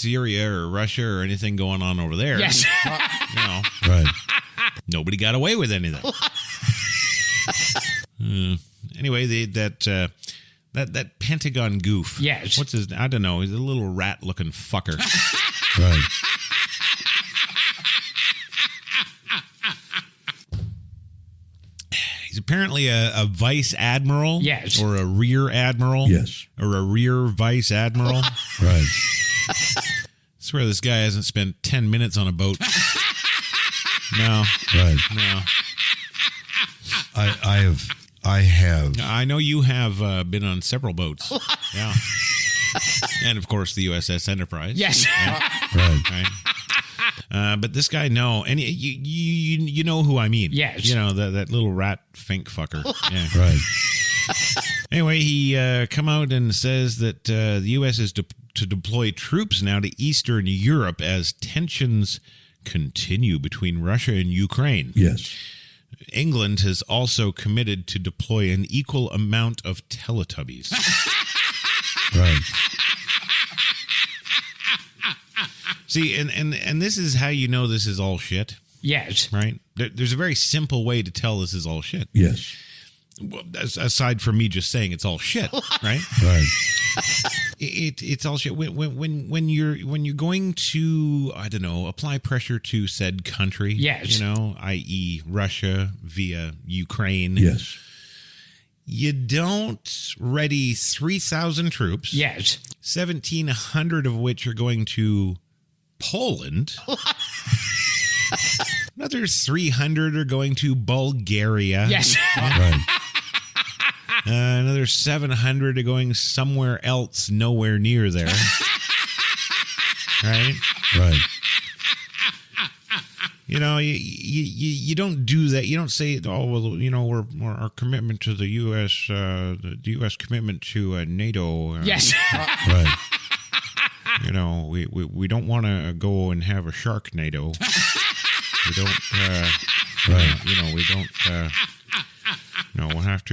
Syria or Russia or anything going on over there. Yes. Right. Nobody got away with anything. Anyway, that Pentagon goof. Yes. What's his? I don't know. He's a little rat-looking fucker. Right. He's apparently a vice admiral. Yes. Or a rear admiral. Yes. Or a rear vice admiral. Right. I swear this guy hasn't spent 10 minutes on a boat. No. Right. No. I have. I know you have been on several boats. Yeah. And, of course, the USS Enterprise. Yes. Yeah. Right. But this guy, no. And you know who I mean. Yes. You know, that little rat fink fucker. Yeah. Right. Anyway, he come out and says that the U.S. is to deploy troops now to Eastern Europe as tensions continue between Russia and Ukraine. Yes. England has also committed to deploy an equal amount of Teletubbies. Right. See, and this is how you know this is all shit, Yes. right? There's a very simple way to tell this is all shit. Yes. Well, aside from me just saying it's all shit, right? Right. It's all shit. When you're going to, I don't know, apply pressure to said country, Yes. you know, i.e. Russia via Ukraine. Yes. You don't ready 3,000 troops. Yes. 1,700 of which are going to Poland. Another 300 are going to Bulgaria. Yes. Right. Another 700 are going somewhere else, nowhere near there. Right? Right. You know, you don't do that. You don't say, oh, well, you know, we're our commitment to the U.S., the U.S. commitment to NATO. Yes. Right. You know, we don't want to go and have a Sharknado. We don't, Right. you know, we don't, no, we'll have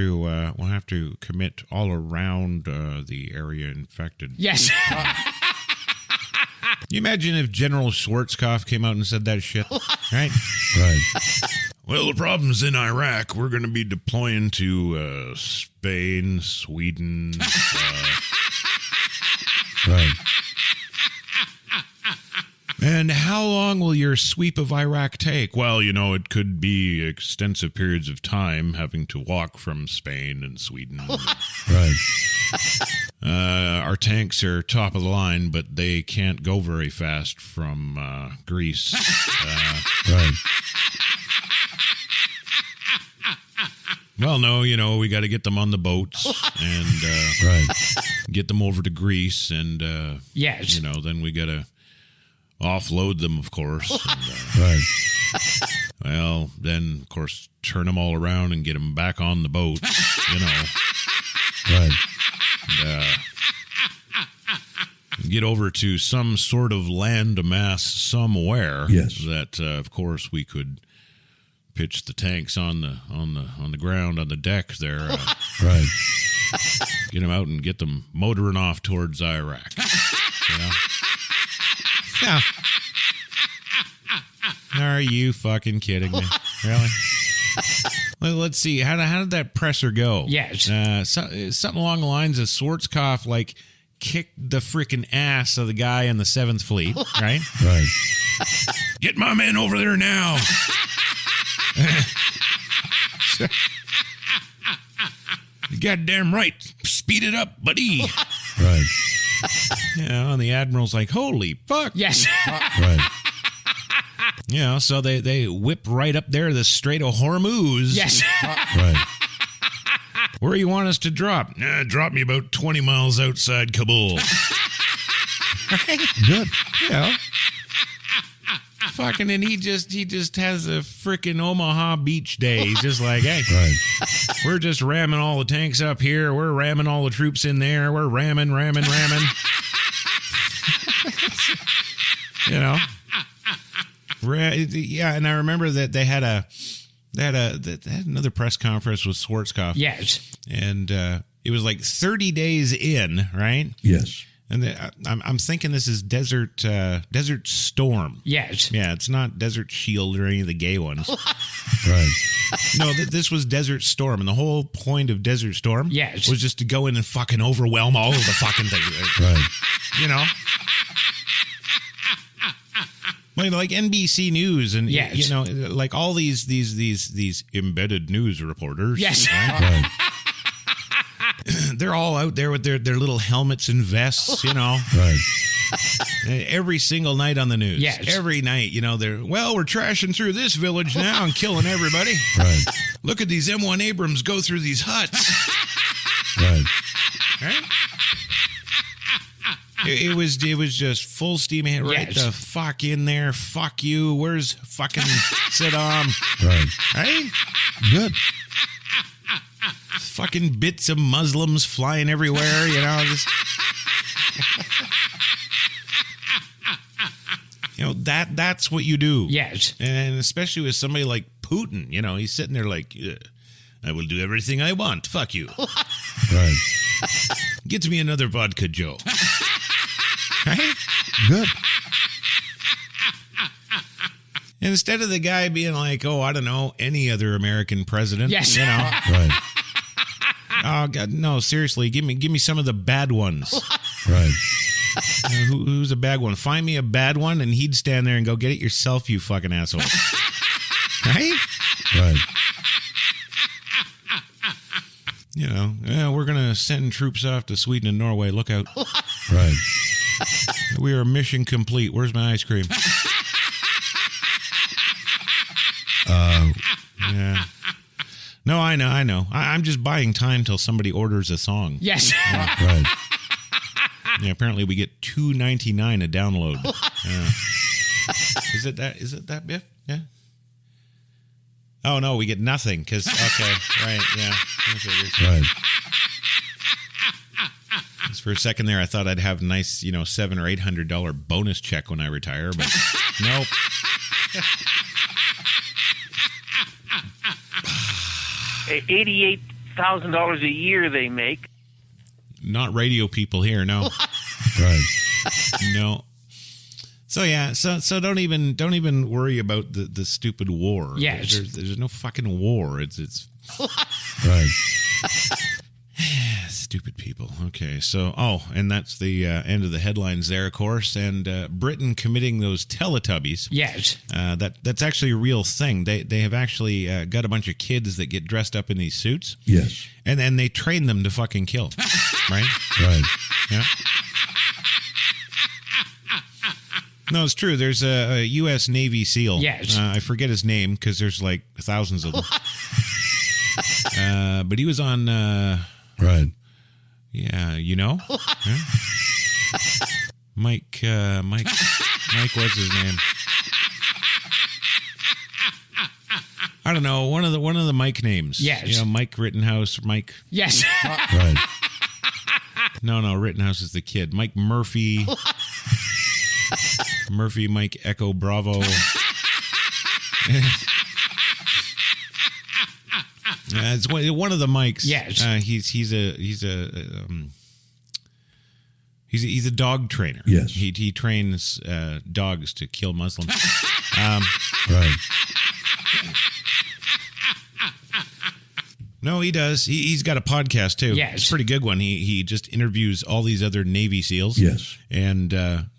to commit all around the area infected. Yes. Can you imagine if General Schwarzkopf came out and said that shit? Right? Right. Well, the problem's in Iraq. We're going to be deploying to Spain, Sweden. Right. And how long will your sweep of Iraq take? Well, you know, it could be extensive periods of time having to walk from Spain and Sweden. Right. Our tanks are top of the line, but they can't go very fast from Greece. Right. Well, no, you know, we got to get them on the boats and Right. get them over to Greece. And, Yes. you know, then we got to offload them, of course. And, Right. well, then, of course, turn them all around and get them back on the boat, you know. Right. And, get over to some sort of land mass somewhere. Yes. That, of course, we could pitch the tanks on the ground, on the deck there. Right. Get them out and get them motoring off towards Iraq. You know? Yeah. Are you fucking kidding me? Really? Well, let's see. How did that presser go? Yes. Something along the lines of Schwarzkopf, like, kicked the freaking ass of the guy in the 7th Fleet, right? Right. Get my men over there now. You goddamn right. Speed it up, buddy. Right. You know, and the admiral's like, holy fuck. Yes. Right. You know, so they whip right up there the Strait of Hormuz. Yes. Right. Where do you want us to drop? Drop me about 20 miles outside Kabul. Good. You know? Fucking, and he just has a freaking Omaha beach day. He's just like, hey, Right. we're just ramming all the tanks up here. We're ramming all the troops in there. We're ramming. You know? Yeah, and I remember that they had another press conference with Schwarzkopf. Yes. And it was like 30 days in, right? Yes. And I'm thinking this is Desert Storm. Yes. Yeah, it's not Desert Shield or any of the gay ones. Right. No, this was Desert Storm, and the whole point of Desert Storm was just to go in and fucking overwhelm all of the fucking things. Right. You know? Like NBC News and, you know, like all these embedded news reporters. Yes. Right? Right. They're all out there with their little helmets and vests, you know. Right. Every single night on the news. Yes. Every night, you know, we're trashing through this village now and killing everybody. Right. Look at these M1 Abrams go through these huts. Right. Right? It was just full steam ahead. Right the fuck in there. Fuck you. Where's fucking Saddam? Right. Right? Good. Fucking bits of Muslims flying everywhere, you know. Just, you know, that's what you do. Yes. And especially with somebody like Putin, you know, he's sitting there like, I will do everything I want. Fuck you. Right. Get me another vodka, Joe. Right? Good. And instead of the guy being like, oh, I don't know, any other American president, Yes. you know. Right. Oh God, no! Seriously, give me some of the bad ones. Right. Who's a bad one? Find me a bad one, and he'd stand there and go, "Get it yourself, you fucking asshole." Right? Right. You know, we're gonna send troops off to Sweden and Norway. Look out! Right. We are mission complete. Where's my ice cream? Yeah. No, I know. I'm just buying time till somebody orders a song. Yes. Right. Yeah, apparently we get $2.99 a download. Yeah. Is it that, Biff? Yeah. Oh no, we get nothing because right, yeah. Right. Just for a second there, I thought I'd have a nice, $700 or $800 bonus check when I retire, but nope. $88,000 a year they make. Not radio people here, no. Right. No. So yeah, so don't even worry about the stupid war. Yes. There's no fucking war. It's Right. stupid people. Okay, so and that's the end of the headlines there, of course. And Britain committing those Teletubbies. Yes. That's actually a real thing. They have actually got a bunch of kids that get dressed up in these suits. Yes. And then they train them to fucking kill. Right? Right. Yeah. No, it's true. There's a U.S. Navy SEAL. Yes. I forget his name because there's like thousands of them. But he was on... Right. Yeah, you know? Yeah. Mike, what's his name? I don't know. One of the Mike names. Yes. Mike Rittenhouse, Mike. Yes. Right. No, Rittenhouse is the kid. Mike Murphy. Murphy, Mike Echo Bravo. It's one of the Mikes. Yes. He's a dog trainer. Yes. He trains dogs to kill Muslims. Right. No, he does. He's got a podcast too. Yes. It's a pretty good one. He just interviews all these other Navy SEALs. Yes. And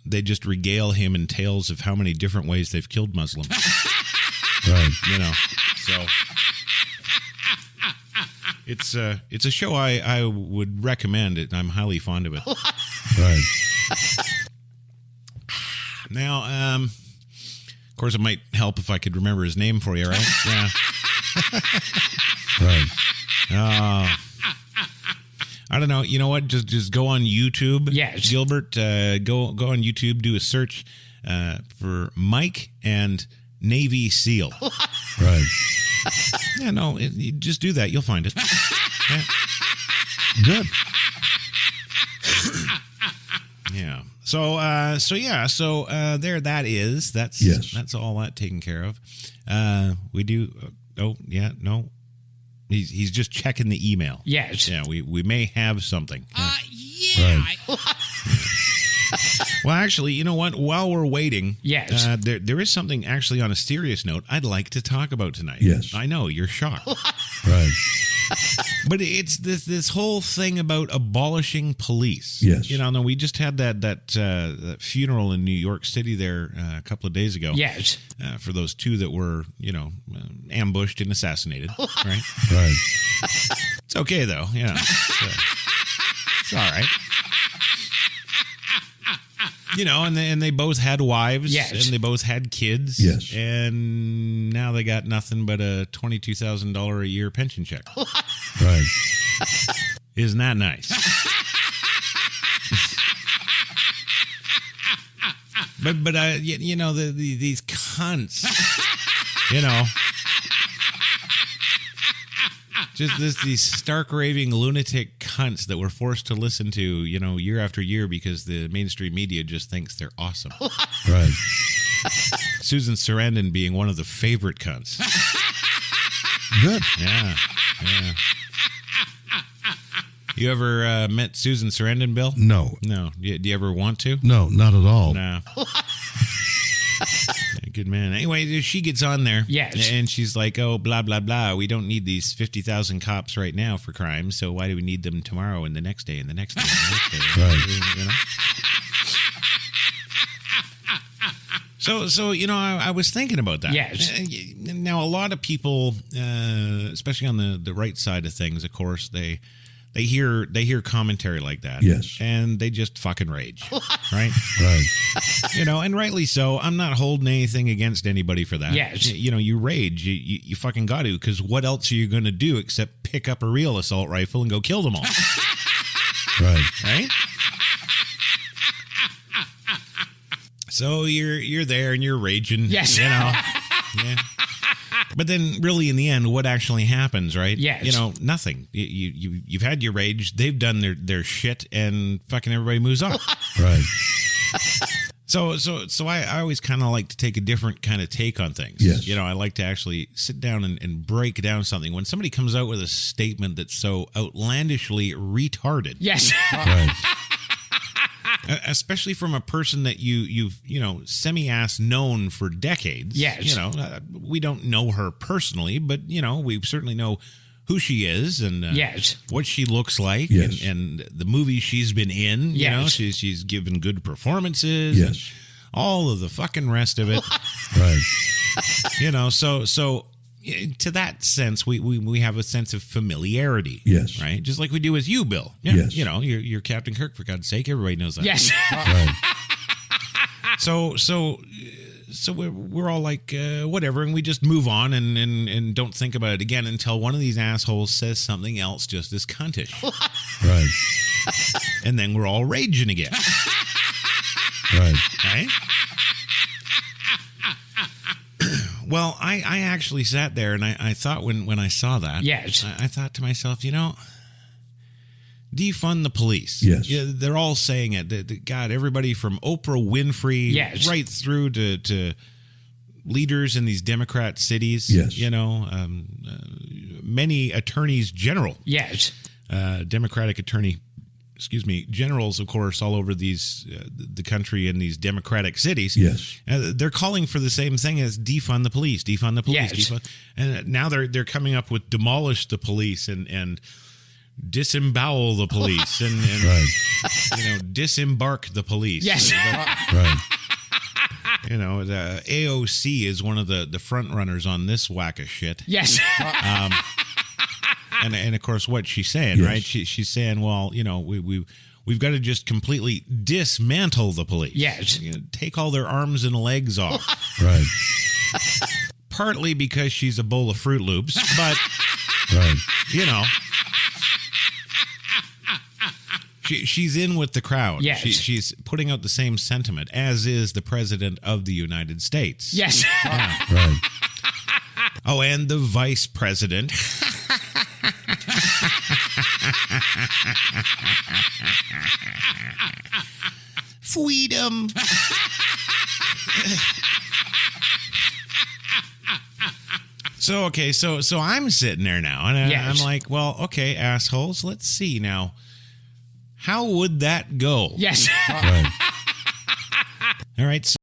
they just regale him in tales of how many different ways they've killed Muslims. Right. So it's a show I would recommend it. I'm highly fond of it. Right. Now, of course, it might help if I could remember his name for you, right? Yeah. Right. I don't know. You know what? Just go on YouTube. Yes. Gilbert, go on YouTube, do a search for Mike and Navy SEAL. Right. Yeah, no, you just do that. You'll find it. Yeah. Good. Yeah. So there that is. That's all that taken care of. We do. No. He's just checking the email. Yes. Yeah, we may have something. Yeah. Yeah. Right. Well, actually, you know what? While we're waiting, Yes. there is something actually on a serious note I'd like to talk about tonight. Yes. I know, you're shocked. Right. But it's this whole thing about abolishing police. Yes. You know, no, we just had that funeral in New York City there a couple of days ago. Yes. For those two that were, ambushed and assassinated. Right? Right. It's okay, though. Yeah. It's all right. And they both had wives. Yes. And they both had kids. Yes. And now they got nothing but a $22,000 a year pension check. Right. Isn't that nice? but these cunts, just these stark raving lunatic cunts that we're forced to listen to, year after year because the mainstream media just thinks they're awesome. Right. Susan Sarandon being one of the favorite cunts. Good. Yeah. You ever met Susan Sarandon, Bill? No. No. Do you ever want to? No, not at all. No. Good man. Anyway, she gets on there. Yes. And she's like, oh, blah, blah, blah. We don't need these 50,000 cops right now for crime, so why do we need them tomorrow and the next day and the next day and the next day? Right. So I was thinking about that. Yes. Now, a lot of people, especially on the right side of things, of course, they hear commentary like that. Yes. And they just fucking rage. Right? Right. And rightly so. I'm not holding anything against anybody for that. Yes. You rage. You fucking got to, because what else are you going to do except pick up a real assault rifle and go kill them all? Right. Right? So you're there and you're raging. Yes. Yeah. But then, really, in the end, what actually happens, right? Yes. Nothing. You've had your rage. They've done their shit, and fucking everybody moves on. Right. So I always kind of like to take a different kind of take on things. Yes. I like to actually sit down and break down something. When somebody comes out with a statement that's so outlandishly retarded, Yes. Right. especially from a person that you've semi-ass known for decades. Yes. We don't know her personally, but we certainly know who she is and Yes. what she looks like. Yes. And the movies she's been in. Yes. She's given good performances. Yes. And all of the fucking rest of it. Right. So to that sense, we have a sense of familiarity. Yes. Right? Just like we do with you, Bill. Yeah. Yes. You're Captain Kirk, for God's sake. Everybody knows that. Yes. Right. So we're all like, whatever, and we just move on and don't think about it again until one of these assholes says something else just as cuntish. Right. And then we're all raging again. Right. Right? Well, I actually sat there and I thought when I saw that, Yes. I thought to myself, defund the police. Yes. Yeah, they're all saying it. God, everybody from Oprah Winfrey Yes. right through to leaders in these Democrat cities. Yes. Many attorneys general, Yes. Democratic attorney, generals, of course, all over the country in these Democratic cities. Yes. They're calling for the same thing as defund the police, defund the police, Yes. defund. And now they're coming up with demolish the police and disembowel the police and Right. disembark the police. Yes. Right. The AOC is one of the front runners on this whack of shit. Yes. And of course, what she's saying, Yes. right? She's saying, well, we've got to just completely dismantle the police. Yes. Take all their arms and legs off. Right. Partly because she's a bowl of Fruit Loops, but Right. She's in with the crowd. Yes. She's putting out the same sentiment, as is the President of the United States. Yes. Right. Oh, and the Vice President. Freedom. So I'm sitting there now, and Yes. I'm like, well, okay, assholes, let's see now. How would that go? Yes. Right. All right.